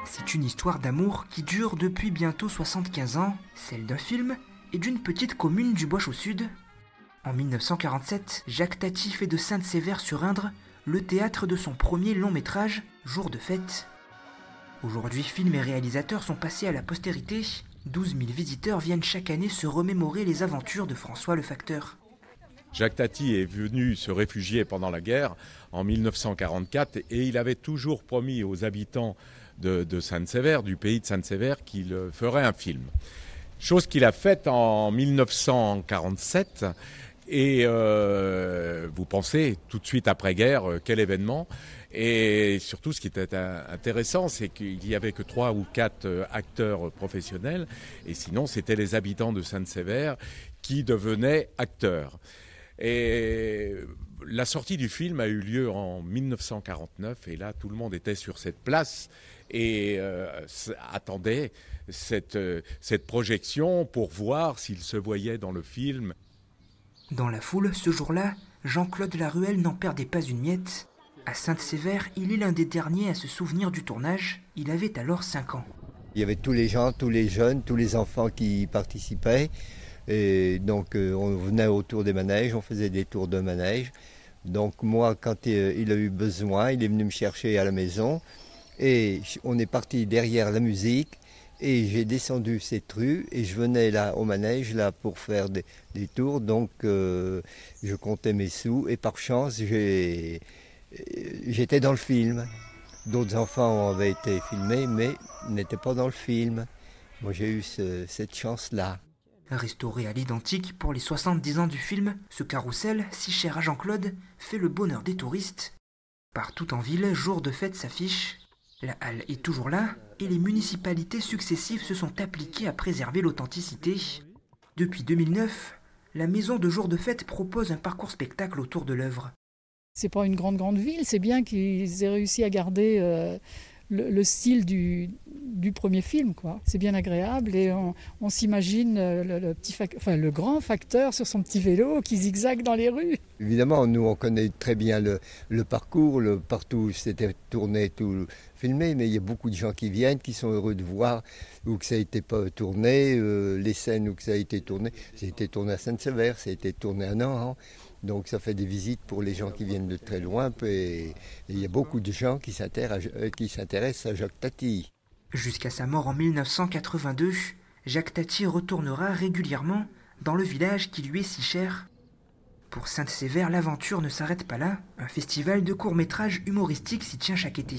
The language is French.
C'est une histoire d'amour qui dure depuis bientôt 75 ans, celle d'un film et d'une petite commune du Bois-Chaux-Sud. En 1947, Jacques Tati fait de Sainte-Sévère-sur-Indre le théâtre de son premier long métrage, Jour de fête. Aujourd'hui, film et réalisateurs sont passés à la postérité. 12 000 visiteurs viennent chaque année se remémorer les aventures de François le Facteur. Jacques Tati est venu se réfugier pendant la guerre en 1944 et il avait toujours promis aux habitants de Sainte-Sévère, du pays de Sainte-Sévère, qu'il ferait un film. Chose qu'il a faite en 1947 et vous pensez tout de suite après-guerre, quel événement. Et surtout, ce qui était intéressant, c'est qu'il n'y avait que 3 ou 4 acteurs professionnels et sinon, c'était les habitants de Sainte-Sévère qui devenaient acteurs. Et la sortie du film a eu lieu en 1949 et là tout le monde était sur cette place et attendait cette projection pour voir s'il se voyait dans le film. Dans la foule, ce jour-là, Jean-Claude Laruelle n'en perdait pas une miette. À Sainte-Sévère, il est l'un des derniers à se souvenir du tournage. Il avait alors 5 ans. Il y avait tous les gens, tous les jeunes, tous les enfants qui y participaient. Et donc on venait autour des manèges, on faisait des tours de manège. Donc moi, quand il a eu besoin, il est venu me chercher à la maison. Et on est parti derrière la musique. Et j'ai descendu cette rue et je venais là au manège là pour faire des tours. Donc je comptais mes sous et par chance j'étais dans le film. D'autres enfants avaient été filmés mais n'étaient pas dans le film. Moi j'ai eu cette chance-là. Restauré à l'identique pour les 70 ans du film, ce carrousel, si cher à Jean-Claude, fait le bonheur des touristes. Partout en ville, Jour de fête s'affiche. La halle est toujours là et les municipalités successives se sont appliquées à préserver l'authenticité. Depuis 2009, la maison de Jour de fête propose un parcours spectacle autour de l'œuvre. C'est pas une grande ville, c'est bien qu'ils aient réussi à garder le style du premier film, quoi. C'est bien agréable et on s'imagine le grand facteur sur son petit vélo qui zigzague dans les rues. Évidemment, nous on connaît très bien le parcours, partout c'était tourné, tout filmé, mais il y a beaucoup de gens qui viennent, qui sont heureux de voir où que ça a été pas tourné, les scènes où que ça a été tourné à Sainte-Sévère, ça a été tourné à Nohant. Donc ça fait des visites pour les gens qui viennent de très loin et il y a beaucoup de gens qui s'intéressent à Jacques Tati. Jusqu'à sa mort en 1982, Jacques Tati retournera régulièrement dans le village qui lui est si cher. Pour Sainte-Sévère, l'aventure ne s'arrête pas là. Un festival de courts-métrages humoristiques s'y tient chaque été.